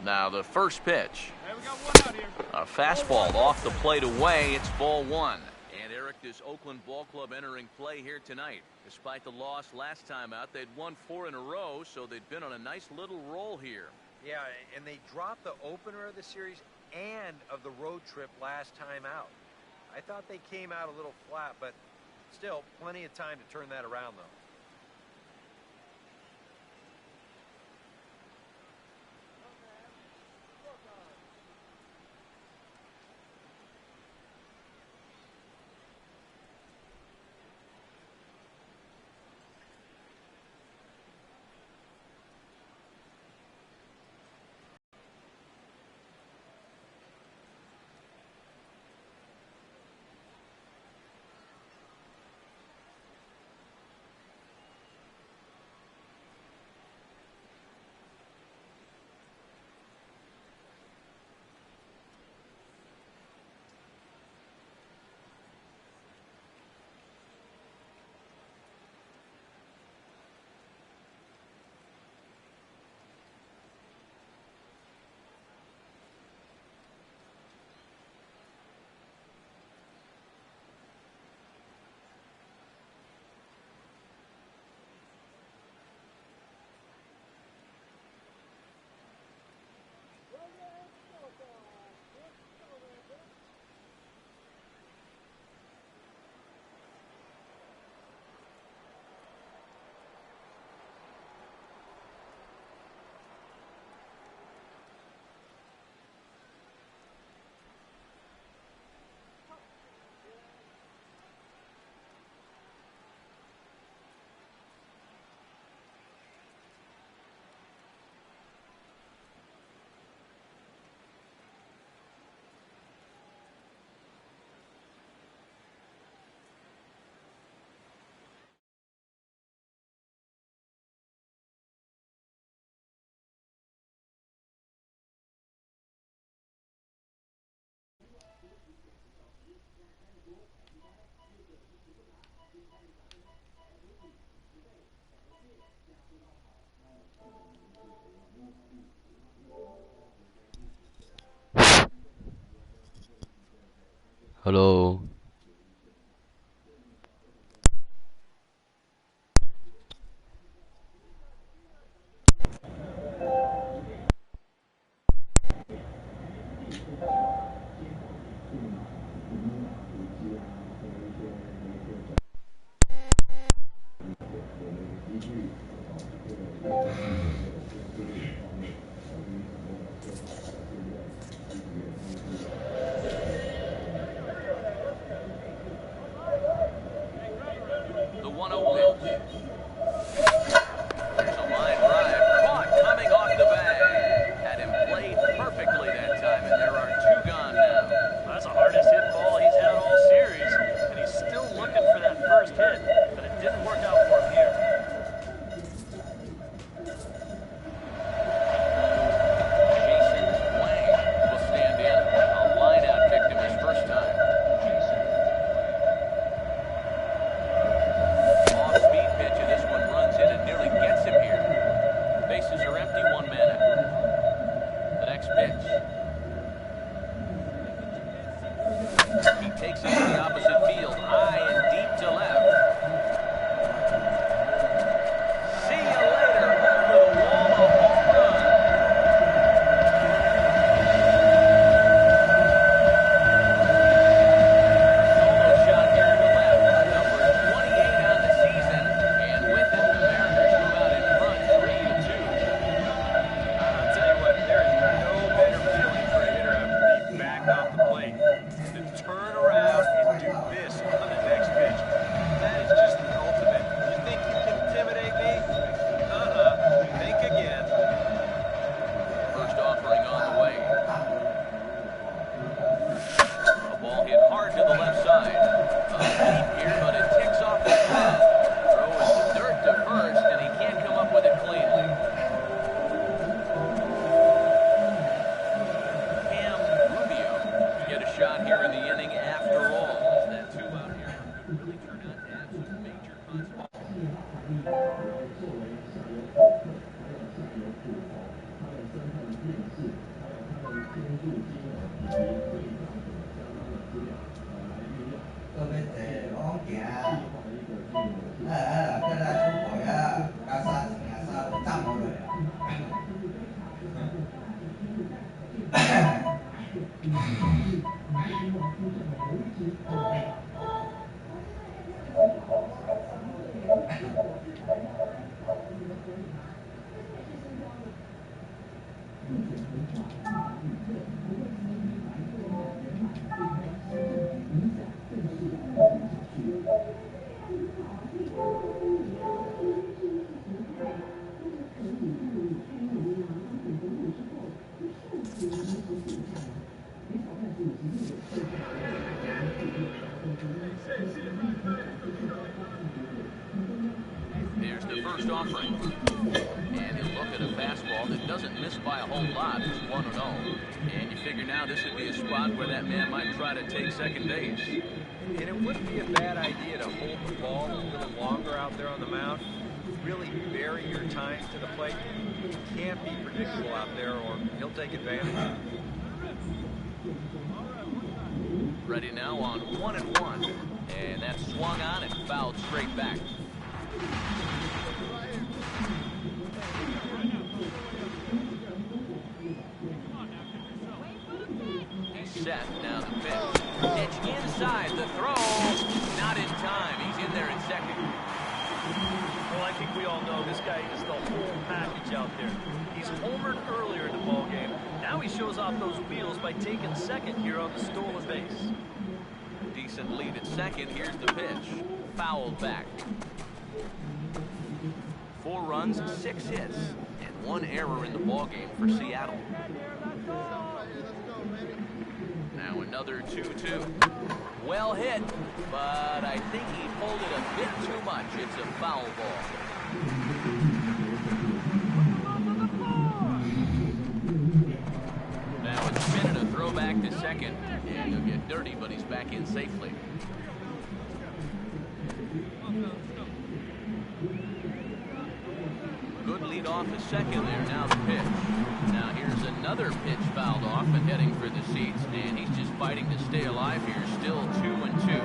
Now the first pitch. Hey, we got one out here. A fastball off the plate away. It's ball one. And Eric, this Oakland ball club entering play here tonight. Despite the loss last time out, they'd won 4 in a row, so they'd been on a nice little roll here. Yeah, and they dropped the opener of the series and of the road trip last time out. I thought they came out a little flat, but still plenty of time to turn that around, though. Hello. Here's the first offering. And he'll look at a fastball that doesn't miss by a whole lot. It's 1-0. And you figure now this would be a spot where that man might try to take second base. And it wouldn't be a bad idea to hold the ball a little longer out there on the mound. Really vary your times to the plate. You can't be predictable out there or he'll take advantage. Ready now on 1-1. And that's swung on and fouled straight back. He's set. Now the pitch. Pitch inside. The throw. Not in time. He's in there in second. Well, I think we all know this guy is the whole package out there. He's homered earlier in the ballgame. Now he shows off those wheels by taking second here on the stolen base. Decent lead at second. Here's the pitch. Fouled back. 4 runs, 6 hits, and 1 error in the ballgame for Seattle. Now another 2-2. Well hit, but I think he pulled it a bit too much. It's a foul ball. Now it's spinning a throw back to second, and he'll get dirty, but he's back in safely. Good lead off a second there. Now the pitch. Now here's another pitch fouled off and heading for the seats, and he's just fighting to stay alive here. Still 2-2.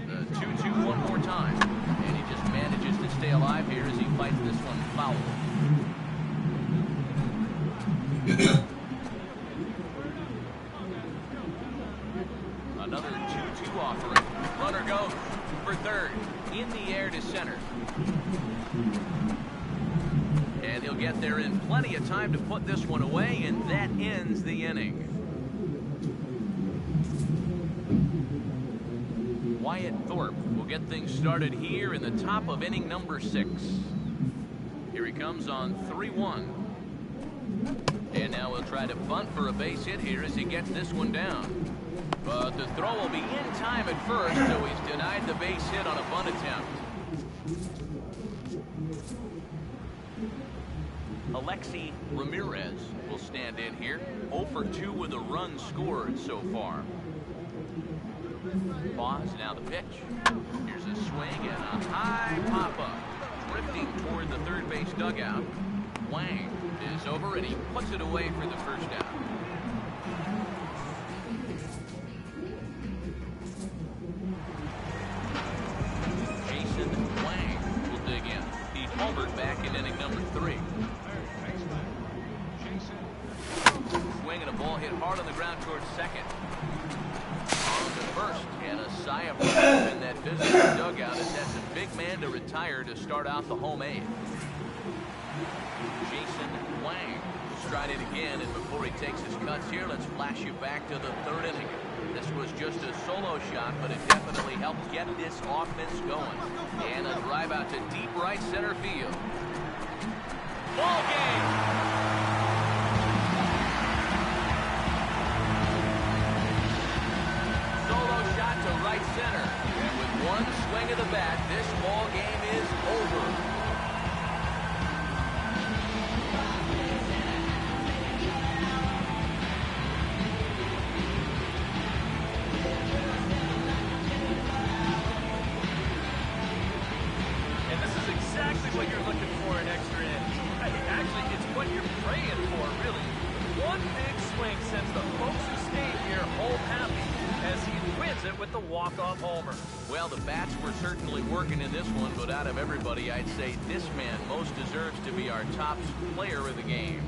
The 2-2 one more time, and he just manages to stay alive here as he fights this one foul. Another 2-2 offering. Runner goes for third. In the air to center. And he'll get there in plenty of time to put this one away, and that ends the inning. Wyatt Thorpe will get things started here in the top of inning number 6. Here he comes on 3-1. And now he'll try to bunt for a base hit here as he gets this one down. But the throw will be in time at first, so he's denied the base hit on a bunt attempt. Alexi Ramirez will stand in here. 0 for 2 with a run scored so far. Pause, now the pitch. Here's a swing and a high pop-up. Drifting toward the third base dugout. Wang is over and he puts it away for the first out. Homered back in inning number 3. Swing and a ball hit hard on the ground towards second. On to first, and a sigh of relief in that visitor dugout as that's a big man to retire to start out the home 8. Jason Wang will stride it again, and before he takes his cuts here, let's flash you back to the 3rd inning. This was just a solo shot, but it definitely helped get this offense going. And a drive out to deep right center field. Ball game! Solo shot to right center. And with one swing of the bat, this ball game is over. What you're looking for in extra innings. Actually, it's what you're with the walk-off homer. Well, the bats were certainly working in this one, but out of everybody, I'd say this man most deserves to be our top player of the game.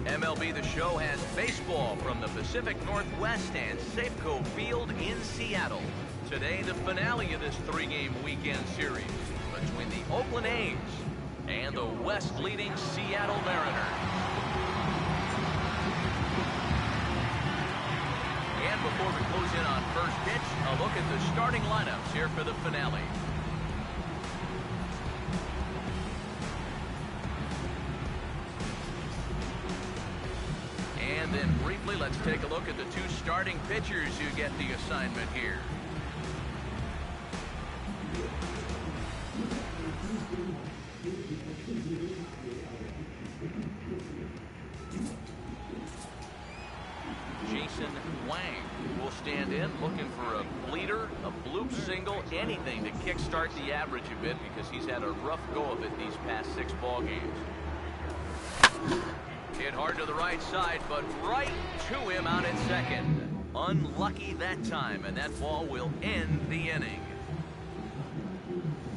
MLB The Show has baseball from the Pacific Northwest and Safeco Field in Seattle. Today, the finale of this three-game weekend series between the Oakland A's and the West-leading Seattle Mariners. And before we close in on first pitch, a look at the starting lineups here for the finale. And then briefly, let's take a look at the two starting pitchers who get the assignment here. Will stand in looking for a bleeder, a bloop single, anything to kickstart the average a bit because he's had a rough go of it these past 6 ball games. Hit hard to the right side, but right to him out at second. Unlucky that time, and that ball will end the inning.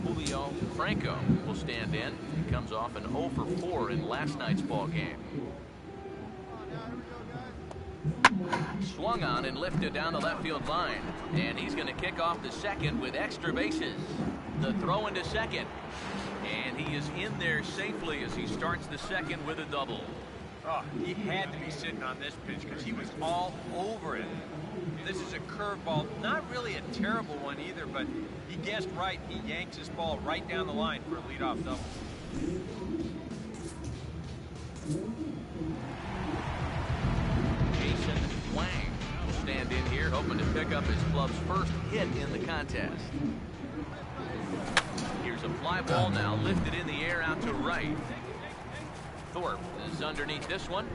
Julio Franco will stand in. He comes off an 0 for 4 in last night's ball game. Swung on and lifted down the left field line, and he's going to kick off the second with extra bases. The throw into second, and he is in there safely as he starts the second with a double. Oh, he had to be sitting on this pitch because he was all over it. This is a curveball, not really a terrible one either, but he guessed right. He yanks his ball right down the line for a leadoff double. Wang will stand in here hoping to pick up his club's first hit in the contest. Here's a fly ball now lifted in the air out to right. Thorpe is underneath this one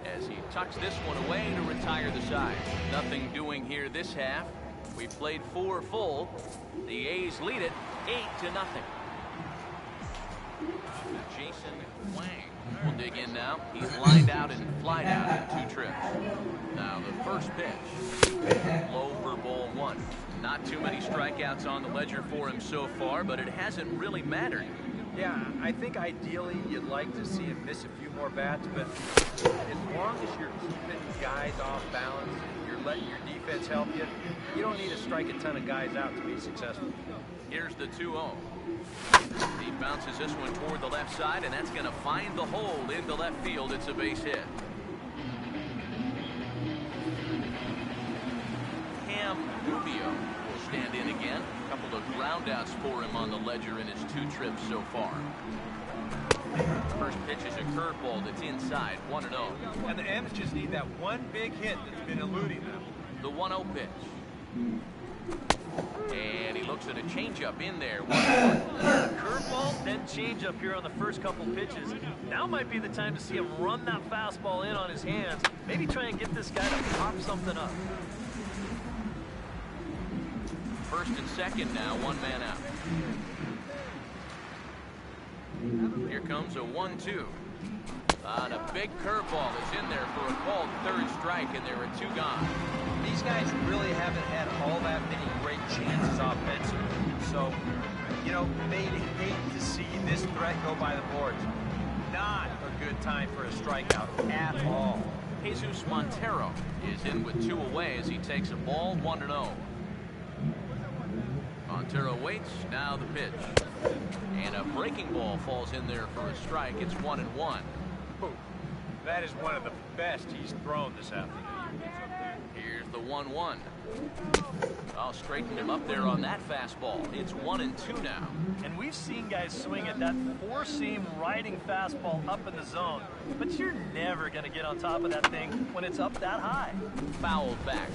as he tucks this one away to retire the side. Nothing doing here this half. We played 4 full. The A's lead it 8-0. Jason Wang will dig in now. He's lined out and flied out in 2 trips. Now the first pitch, low for ball 1. Not too many strikeouts on the ledger for him so far, but it hasn't really mattered. Yeah, I think ideally you'd like to see him miss a few more bats, but as long as you're keeping guys off balance, you're letting your defense help you. You don't need to strike a ton of guys out to be successful. Here's the 2-0. He bounces this one toward the left side, and that's going to find the hole into left field. It's a base hit. Rubio will stand in again. A couple of groundouts for him on the ledger in his 2 trips so far. First pitch is a curveball that's inside, 1-0. And the M's just need that one big hit that's been eluding them. The 1-0 pitch. And he looks at a changeup in there. 1-1. Curveball, then changeup here on the first couple pitches. Now might be the time to see him run that fastball in on his hands. Maybe try and get this guy to pop something up. First and second now, 1 man out. Here comes a 1-2. And a big curveball is in there for a called 3rd strike, and there are 2 gone. These guys really haven't had all that many great chances offensively. So, you know, they'd hate to see this threat go by the boards. Not a good time for a strikeout at all. Jesus Montero is in with 2 away as he takes a ball, 1-0. Montero waits, now the pitch. And a breaking ball falls in there for a strike. It's 1-1. That is one of the best he's thrown this afternoon. Here's the 1-1. I'll straighten him up there on that fastball. It's 1-2 now. And we've seen guys swing at that 4-seam riding fastball up in the zone. But you're never going to get on top of that thing when it's up that high. Fouled back.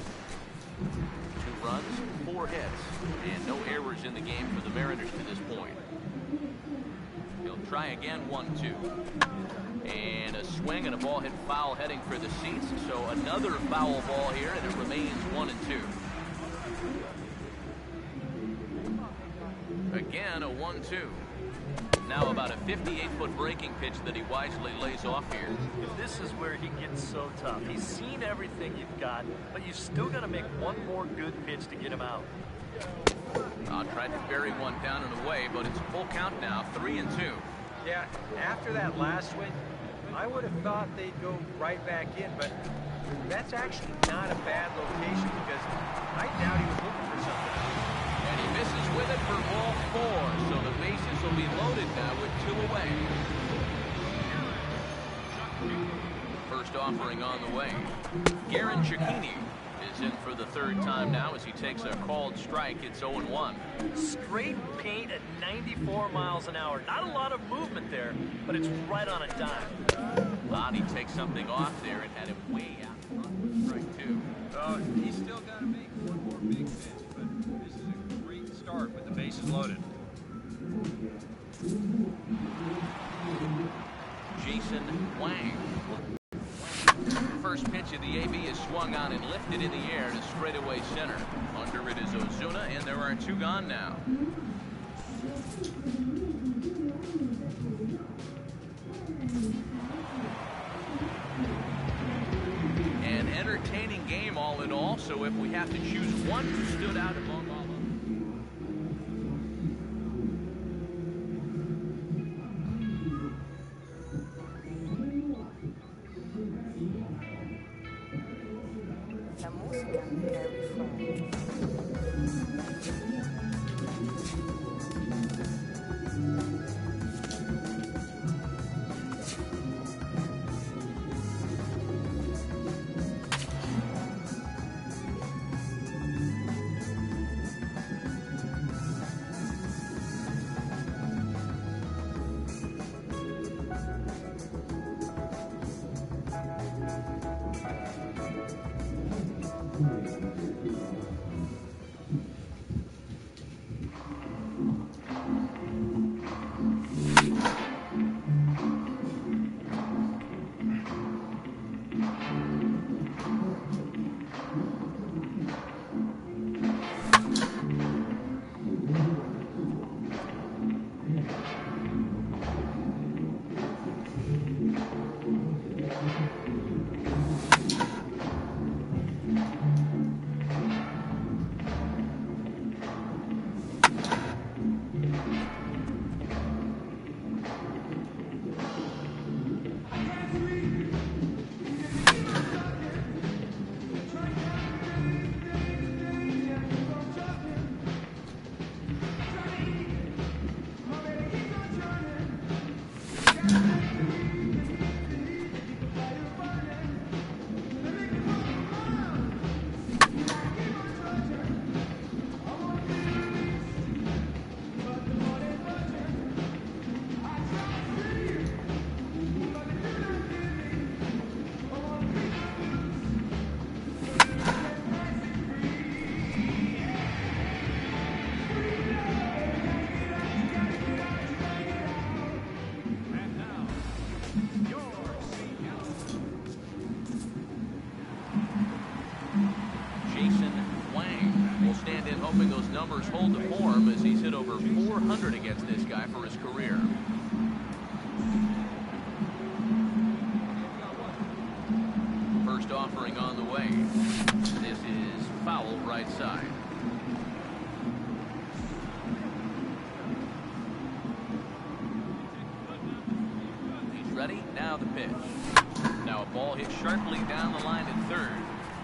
2 runs, 4 hits, and no errors in the game for the Mariners to this point. He'll try again, 1-2. And a swing and a ball hit foul heading for the seats. So another foul ball here, and it remains 1-2. Again, a 1-2. Now about a 58-foot breaking pitch that he wisely lays off here. This is where he gets so tough. He's seen everything you've got, but you've still got to make one more good pitch to get him out. Tried to bury one down and away, but it's a full count now, 3-2. Yeah, after that last swing, I would have thought they'd go right back in, but that's actually not a bad location because I doubt he was looking for something. And he misses with it for ball 4, so the bases will be loaded now with 2 away. First offering on the way. Garen Cicchini is in for the 3rd time now as he takes a called strike. It's 0-1. Straight paint at 94 miles an hour. Not a lot of movement there, but it's right on a dime. Lonnie takes something off there and had him way out front for strike 2. He's still got to make one more big pitch, but this is a great start with the bases loaded. Jason Wang. First pitch of the AB is swung on and lifted in the air to straightaway center. Under it is Ozuna, and there are 2 gone now. An entertaining game all in all, so if we have to choose one who stood out among all of them. called to form as he's hit over 400 against this guy for his career. First offering on the way. This is foul right side. He's ready. Now the pitch. Now a ball hit sharply down the line at third.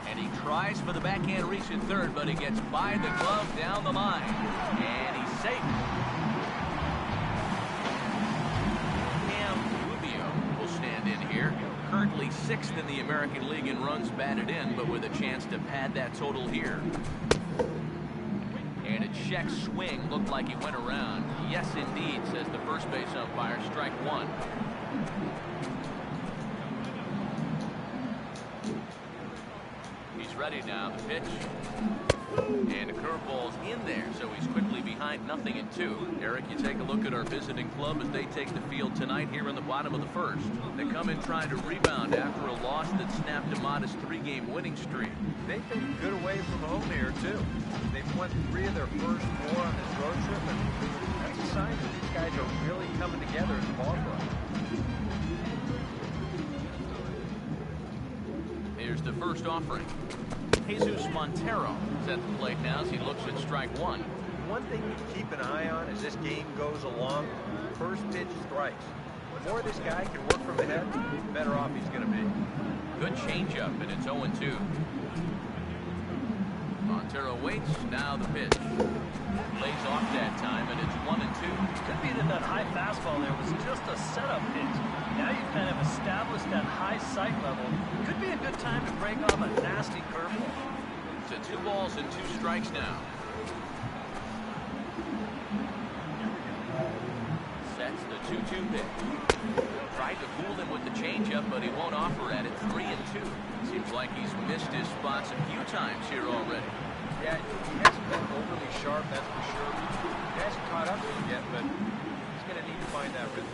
And he tries for the backhand reach at third, but he gets by the glove down the line. And he's safe. Rubio will stand in here. Currently 6th in the American League in runs batted in, but with a chance to pad that total here. And a check swing looked like he went around. Yes, indeed, says the first base umpire. Strike one. He's ready now. The pitch. And a curveball's in there, so he's quickly behind 0-2. Eric, you take a look at our visiting club as they take the field tonight here in the bottom of the first. They come in trying to rebound after a loss that snapped a modest 3-game winning streak. They've been good away from home here, too. They've won 3 of their first 4 on this road trip, and that's a sign that these guys are really coming together as a ball club. Here's the first offering. Jesus Montero is at the plate now as he looks at strike one. One thing you keep an eye on as this game goes along, first pitch strikes. The more this guy can work from ahead, the better off he's going to be. Good changeup, and it's 0-2. Montero waits, now the pitch. Lays off that time, and it's 1-2. Could be that high fastball there was just a setup pitch. Now you've kind of established that high sight level. Could be a good time to break off a nasty curveball. So 2 balls and 2 strikes now. Sets the 2-2 pitch. Tried to fool him with the changeup, but he won't offer at it. 3-2. Seems like he's missed his spots a few times here already. Yeah, he hasn't been overly sharp, that's for sure. He hasn't caught up to him yet, but he's going to need to find that rhythm.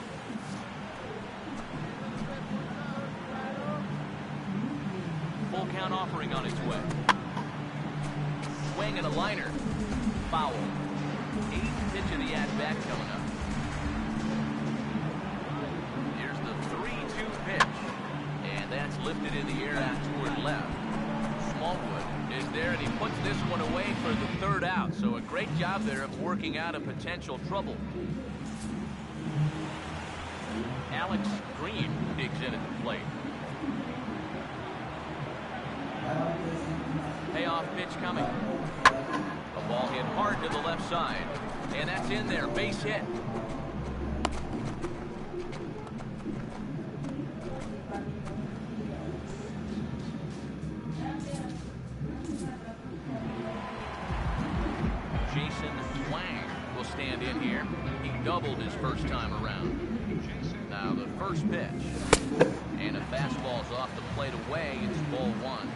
Full count offering on its way. Swing and a liner. Foul. 8th pitch of the at-bat coming up. Here's the 3-2 pitch. And that's lifted in the air out toward left. Smallwood is there, and he puts this one away for the 3rd out. So a great job there of working out a potential trouble. Alex Green digs in at the plate. Payoff pitch coming. A ball hit hard to the left side. And that's in there. Base hit. Jason Wang will stand in here. He doubled his first time around. Now the first pitch. And a fastball's off the plate away. It's ball 1.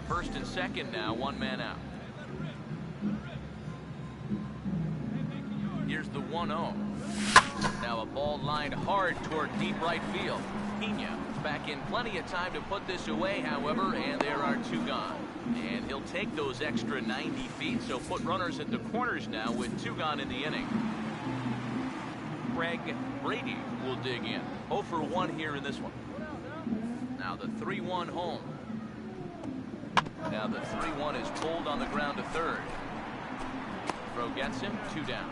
First and second now, 1 man out. Here's the 1-0. Now a ball lined hard toward deep right field. Pena is back in plenty of time to put this away, however, and there are 2 gone. And he'll take those extra 90 feet, so put runners at the corners now with 2 gone in the inning. Craig Brady will dig in. 0 for 1 here in this one. Now the 3-1 home. Now the 3-1 is pulled on the ground to third. Throw gets him, 2 down.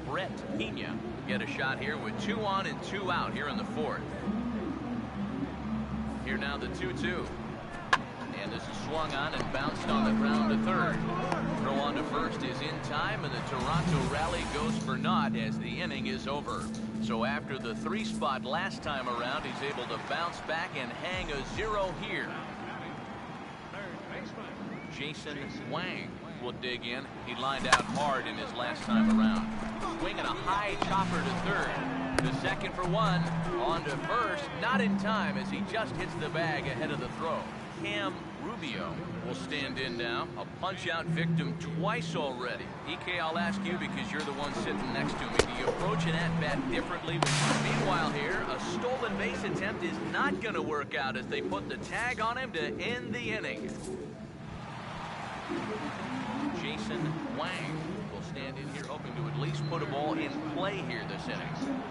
Brett Pena get a shot here with 2 on and 2 out here in the 4th. Here now the 2-2. And this is swung on and bounced on the ground to third. Throw on to first is in time, and the Toronto rally goes for naught as the inning is over. So after the 3 spot last time around, he's able to bounce back and hang a 0 here. Jason Wang will dig in. He lined out hard in his last time around. Swinging a high chopper to third. The second for 1. On to first, not in time as he just hits the bag ahead of the throw. Cam Rubio will stand in now. A punch-out victim twice already. EK, I'll ask you because you're the one sitting next to me. Do you approach an at-bat differently? Meanwhile here, a stolen base attempt is not going to work out as they put the tag on him to end the inning. Jason Wang will stand in here hoping to at least put a ball in play here this inning.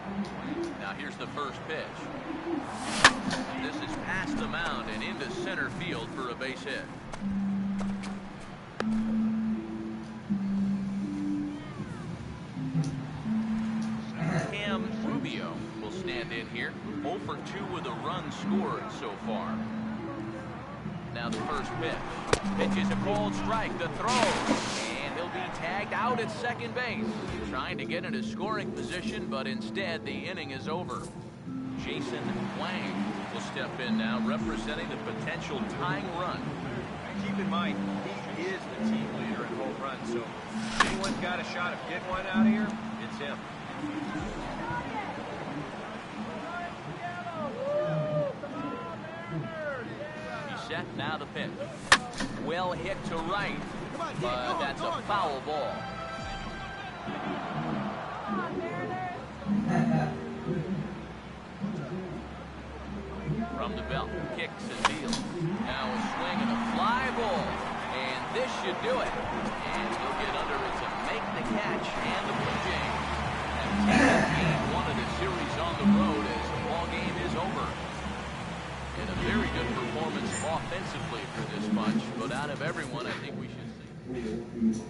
Now here's the first pitch. This is past the mound and into center field for a base hit. Cam Rubio will stand in here. 0 for 2 with a run scored so far. Now the first pitch. Pitch is a called strike. The throw. And he'll be tagged out at second base. Trying to get into scoring position, but instead the inning is over. Jason Wang will step in now, representing the potential tying run. Keep in mind, he is the team leader in home runs, so if anyone's got a shot of getting one out of here, it's him. He's set, now the pitch. Well hit to right, but that's a foul ball. From the belt, kicks and deals. Now a swing and a fly ball. And this should do it. And he'll get under it to make the catch. And the Blue Jays have taken game 1 of the series on the road as the ball game is over. And a very good performance offensively for this bunch. But out of everyone, I think we should say.